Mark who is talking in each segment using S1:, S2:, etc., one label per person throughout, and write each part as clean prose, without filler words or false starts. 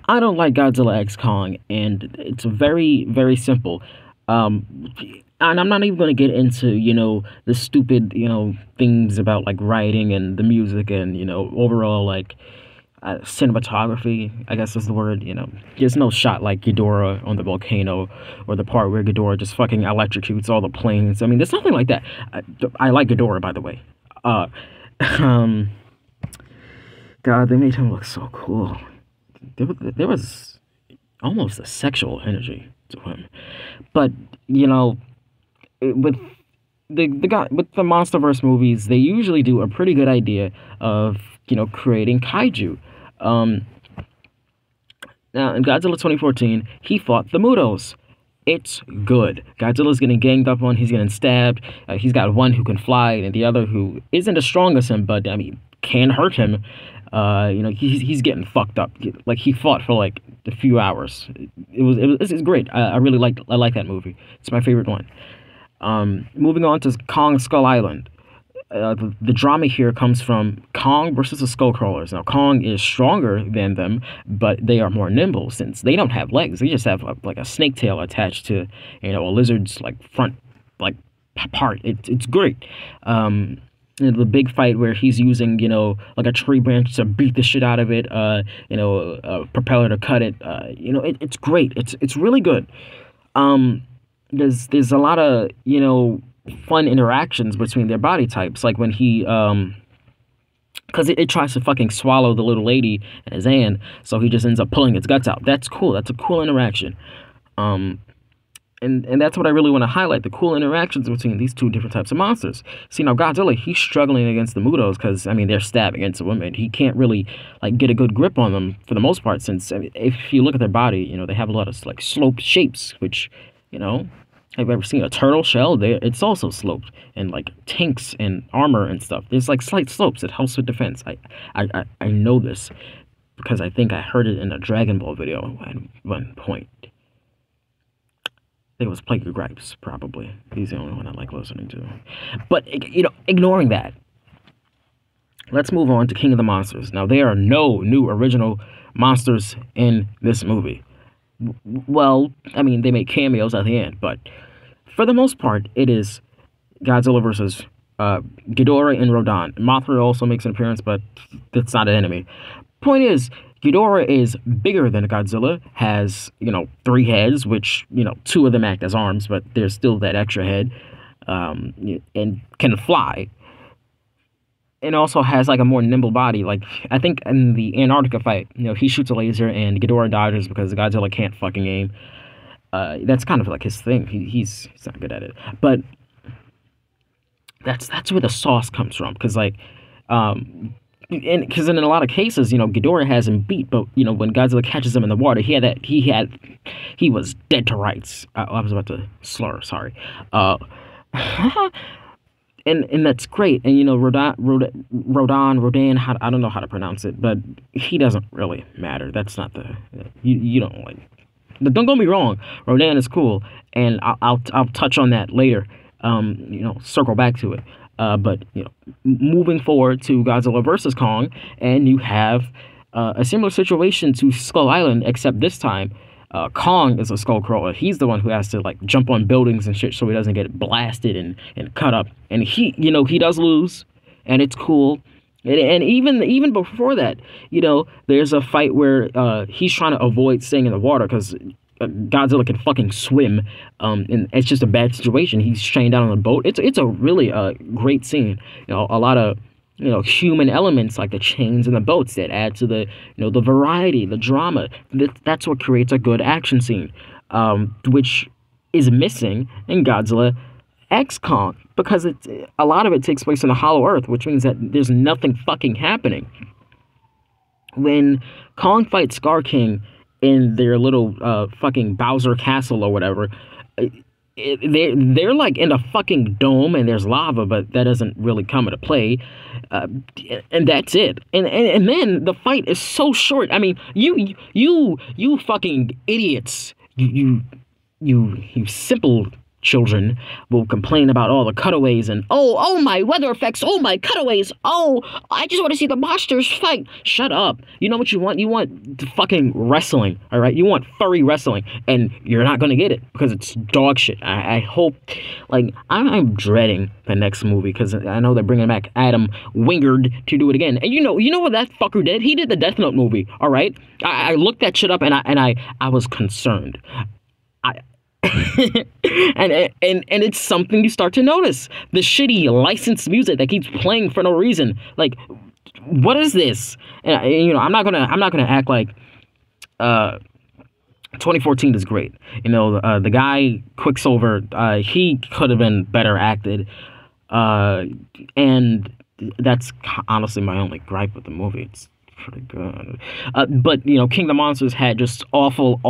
S1: I don't like Godzilla X Kong, and it's very, very simple. Um, and I'm not even going to get into, the stupid, things about like writing and the music and, overall like cinematography, I guess is the word. There's no shot like Ghidorah on the volcano or the part where Ghidorah just fucking electrocutes all the planes. I mean, there's nothing like that. I like Ghidorah, by the way. Uh, um, God, they made him look so cool. There was almost a sexual energy to him. But with the guy with the MonsterVerse movies, they usually do a pretty good idea of creating kaiju. Um, Now in Godzilla 2014, he fought the Mutos. It's good. Godzilla's getting ganged up on. He's getting stabbed. He's got one who can fly, and the other who isn't as strong as him, but I mean can hurt him. He's getting fucked up. Like he fought for like a few hours. It's great. I like that movie. It's my favorite one. Moving on to Kong Skull Island. The drama here comes from Kong versus the Skullcrawlers. Now, Kong is stronger than them, but they are more nimble since they don't have legs. They just have like a snake tail attached to, a lizard's like front like part. It's great. The big fight where he's using, like a tree branch to beat the shit out of it, a propeller to cut it. It's great. It's really good. There's a lot of, fun interactions between their body types, like when he because it tries to fucking swallow the little lady in his hand, so he just ends up pulling its guts out. That's cool. That's a cool interaction. And that's what I really want to highlight, the cool interactions between these two different types of monsters. See, now Godzilla, he's struggling against the Mutos because, I mean, they're stabbing into him, and he can't really, like, get a good grip on them for the most part, since, I mean, if you look at their body, they have a lot of, like, sloped shapes, which, have you ever seen a turtle shell? It's also sloped, and like tanks and armor and stuff. There's like slight slopes. It helps with defense. I know this because I think I heard it in a Dragon Ball video at one point. I think it was Plague Gripes, probably. He's the only one I like listening to. But ignoring that, let's move on to King of the Monsters. Now there are no new original monsters in this movie. Well, I mean, they make cameos at the end, but for the most part, it is Godzilla versus Ghidorah and Rodan. Mothra also makes an appearance, but that's not an enemy. Point is, Ghidorah is bigger than Godzilla, has, 3 heads, which, 2 of them act as arms, but there's still that extra head, and can fly. And also has like a more nimble body. Like I think in the Antarctica fight, he shoots a laser and Ghidorah dodges because Godzilla can't fucking aim. That's kind of like his thing. He's not good at it. But that's where the sauce comes from. Because like, because in a lot of cases, Ghidorah has him beat. But when Godzilla catches him in the water, he was dead to rights. I was about to slur. Sorry. And that's great. And Rodan, I don't know how to pronounce it, but he doesn't really matter. That's not you don't like. Don't get me wrong, Rodan is cool, and I'll touch on that later. Circle back to it. But moving forward to Godzilla versus Kong, and you have a similar situation to Skull Island, except this time. Kong is a skull crawler. He's the one who has to like jump on buildings and shit so he doesn't get blasted and cut up. And he does lose, and it's cool. And even before that, there's a fight where he's trying to avoid staying in the water because Godzilla can fucking swim. And it's just a bad situation. He's chained down on a boat. It's a really great scene. A lot of human elements like the chains and the boats that add to the, the variety, the drama. That's what creates a good action scene, which is missing in Godzilla X Kong, because a lot of it takes place in the Hollow Earth, which means that there's nothing fucking happening. When Kong fights Scar King in their little fucking Bowser Castle or whatever, they're like in a fucking dome and there's lava, but that doesn't really come into play, and that's it. And then the fight is so short. I mean, you fucking idiots, you simple children will complain about all the cutaways and oh my weather effects, oh my cutaways, oh I just want to see the monsters fight. Shut up. You know what you want? You want fucking wrestling, all right? You want furry wrestling, and you're not gonna get it because it's dog shit. I hope, like, I'm dreading the next movie because I know they're bringing back Adam Wingard to do it again. And you know what that fucker did? He did the Death Note movie, all right? I looked that shit up and I was concerned. and it's something you start to notice. The shitty licensed music that keeps playing for no reason. Like, what is this? And I'm not gonna act like 2014 is great. The guy Quicksilver, he could have been better acted, and that's honestly my only gripe with the movie. It's pretty good. But King of the Monsters had just awful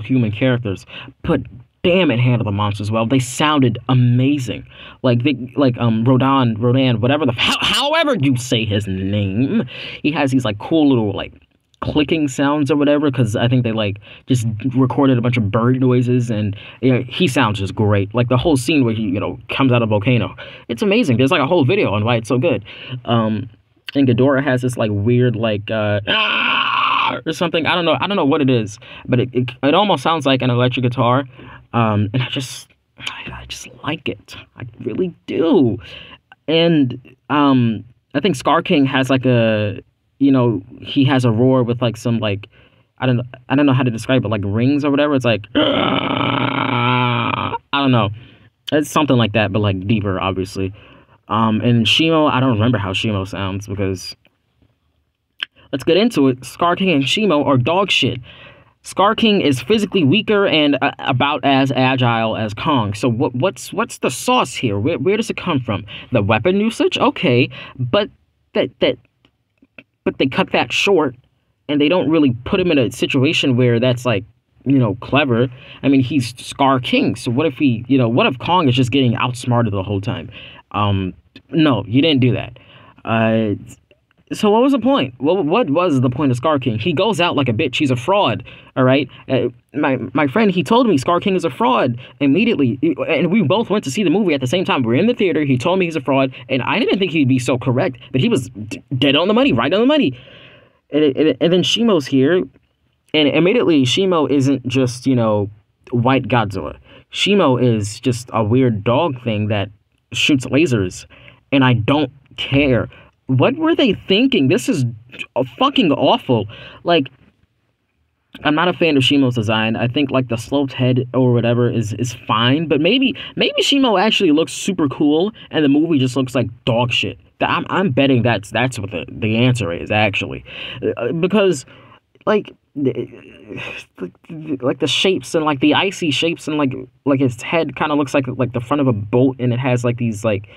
S1: human characters. But damn, it handled the monsters well. They sounded amazing. Rodan, whatever however you say his name. He has these like cool little like clicking sounds or whatever, because I think they like just recorded a bunch of bird noises, and he sounds just great. Like the whole scene where he comes out of a volcano, it's amazing. There's like a whole video on why it's so good. And Ghidorah has this like weird like or something. I don't know what it is, but it almost sounds like an electric guitar. And I just like it. I really do. And I think Scar King has like a he has a roar with like some like I don't know how to describe it, like rings or whatever. It's like I don't know. It's something like that, but like deeper, obviously. And Shimo, I don't remember how Shimo sounds because let's get into it. Scar King and Shimo are dog shit. Scar King is physically weaker and about as agile as Kong. So what's the sauce here? Where does it come from? The weapon usage, okay, but they cut that short, and they don't really put him in a situation where that's like clever. I mean, he's Scar King, so what if what if Kong is just getting outsmarted the whole time? No, you didn't do that. So what was the point? What was the point of Scar King? He goes out like a bitch. He's a fraud, all right? My friend, he told me Scar King is a fraud immediately, and we both went to see the movie at the same time. We're in the theater. He told me he's a fraud, and I didn't think he'd be so correct, but he was dead on the money, right on the money. And then Shimo's here, and immediately Shimo isn't just, white Godzilla. Shimo is just a weird dog thing that shoots lasers, and I don't care. What were they thinking? This is fucking awful. Like, I'm not a fan of Shimo's design. I think like the sloped head or whatever is fine, but maybe Shimo actually looks super cool, and the movie just looks like dog shit. I'm betting that's what the answer is actually, because like the shapes and like the icy shapes and like his head kind of looks like the front of a boat, and it has like these like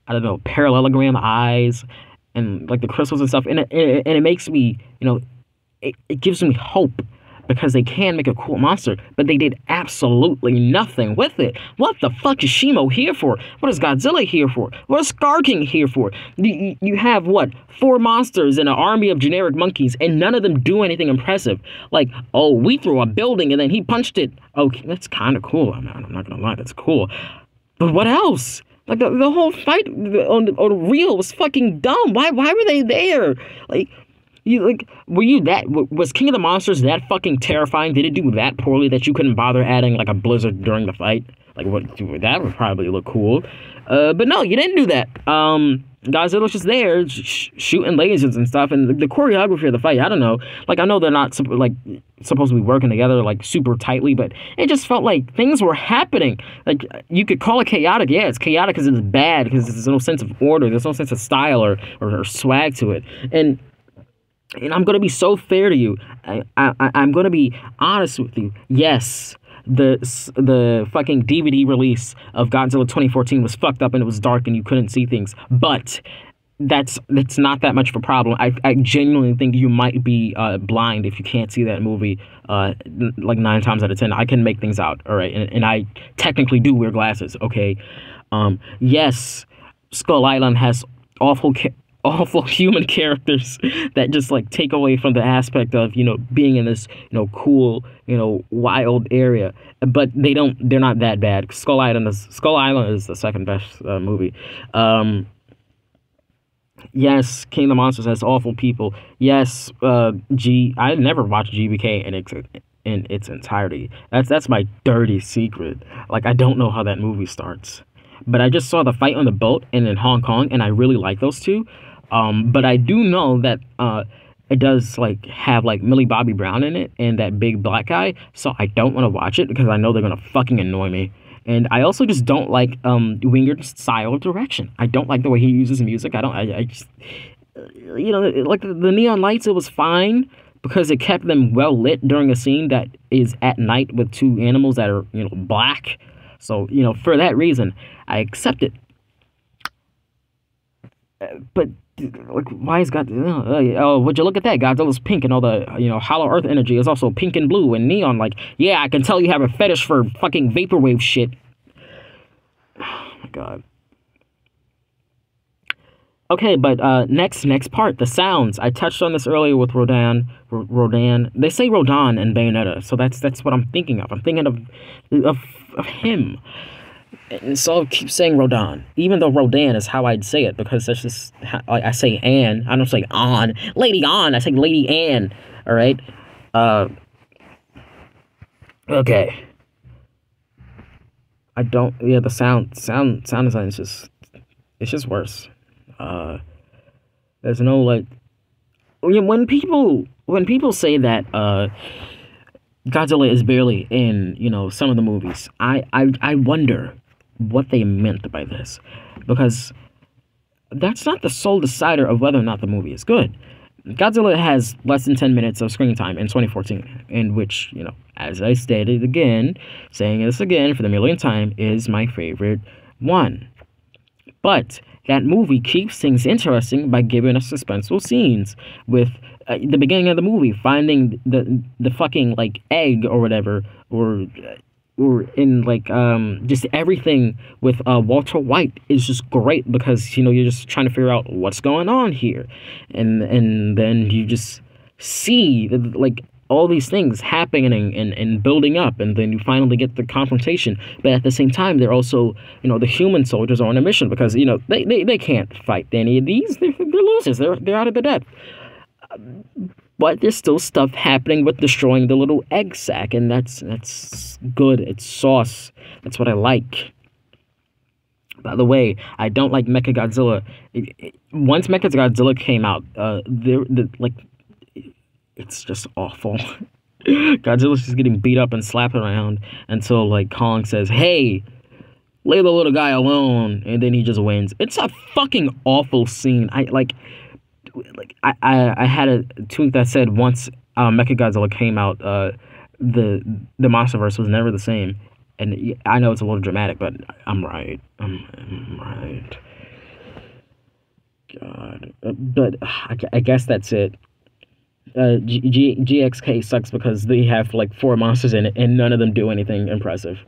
S1: I don't know parallelogram eyes and like the crystals and stuff, and it makes me it gives me hope, because they can make a cool monster, but they did absolutely nothing with it. What the fuck is Shimo here for? What is Godzilla here for? What is Scar King here for? You have, what, 4 monsters and an army of generic monkeys, and none of them do anything impressive. Like, oh, we threw a building and then he punched it. Okay, that's kind of cool. I'm not gonna lie, that's cool. But what else? Like, the whole fight on the reel was fucking dumb. Why were they there? Like, was King of the Monsters that fucking terrifying? Did it do that poorly that you couldn't bother adding like a blizzard during the fight? Like, that would probably look cool. But no, you didn't do that. Godzilla's just there shooting lasers and stuff, and the choreography of the fight, I don't know. Like, I know they're not supposed to be working together like super tightly, but it just felt like things were happening. Like, you could call it chaotic. Yeah, it's chaotic because it's bad, because there's no sense of order, there's no sense of style or swag to it. And I'm going to be so fair to you. I'm going to be honest with you. Yes, the fucking DVD release of Godzilla 2014 was fucked up and it was dark and you couldn't see things. But that's not that much of a problem. I genuinely think you might be blind if you can't see that movie like 9 times out of 10. I can make things out, all right? And I technically do wear glasses, okay? Yes, Skull Island has awful awful human characters that just like take away from the aspect of being in this cool wild area. But they're not that bad. Skull Island is the second best movie. Yes, King of the Monsters has awful people. Yes, I never watched GBK in its entirety. That's my dirty secret. Like, I don't know how that movie starts, but I just saw the fight on the boat and in Hong Kong, and I really like those two. But I do know that it does like have like Millie Bobby Brown in it and that big black guy, so I don't want to watch it because I know they're gonna fucking annoy me. And I also just don't like Wingard's style of direction. I don't like the way he uses music. I just like the neon lights. It was fine because it kept them well lit during a scene that is at night with two animals that are black. So for that reason, I accept it. But like, why is God? Oh, would you look at that? Godzilla's pink, and all the Hollow Earth energy is also pink and blue and neon. Like, yeah, I can tell you have a fetish for fucking vaporwave shit. Oh my God. Okay, but next part, the sounds. I touched on this earlier with Rodan. They say Rodan in Bayonetta, so that's what I'm thinking of. I'm thinking of him. And so I'll keep saying Rodan, even though Rodan is how I'd say it, because that's just how I say Anne. I don't say on. Lady on. I say Lady Anne. All right. Okay. I don't. Yeah, the sound design is just worse. There's no like. When people say that Godzilla is barely in some of the movies, I wonder what they meant by this, because that's not the sole decider of whether or not the movie is good. Godzilla has less than 10 minutes of screen time in 2014, in which, as I stated again, saying this again for the millionth time, is my favorite one. But that movie keeps things interesting by giving us suspenseful scenes with the beginning of the movie, finding the fucking like egg or whatever, or in like just everything with Walter White is just great, because you're just trying to figure out what's going on here, and then you just see like all these things happening and building up, and then you finally get the confrontation. But at the same time, they're also the human soldiers are on a mission, because they can't fight any of these. They're losers. They're out of the depth. But there's still stuff happening with destroying the little egg sack, and that's good. It's sauce. That's what I like. By the way, I don't like Mechagodzilla. Once Mechagodzilla came out, it's just awful. Godzilla's just getting beat up and slapped around until like Kong says, "Hey, leave the little guy alone," and then he just wins. It's a fucking awful scene. I had a tweet that said once Mechagodzilla came out, the MonsterVerse was never the same. And I know it's a little dramatic, but I'm right. I'm right. God, but I guess that's it. GxK sucks because they have like 4 monsters in it, and none of them do anything impressive.